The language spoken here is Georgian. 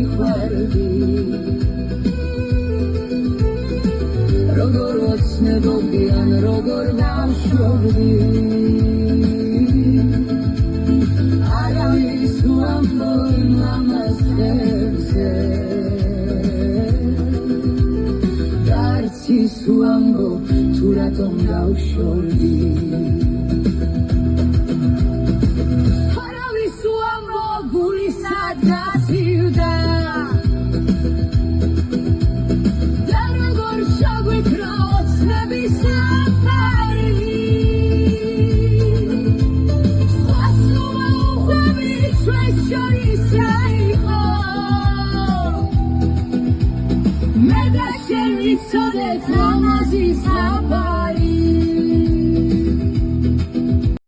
მიხვერდი როგორ ოცნებობდი ან როგორ დავშვებდი არავის უამბო მამას ხერზე არც ის უამბო თუ რატომ დავშორდი არავის უამბო გულისად გასივდა და როგორ შაგვექრა ოცნების საფარი სხვასუმა უხვები ჩვენს შორის იყო მე და შენ ვიცოდეთ ლამაზი საფარი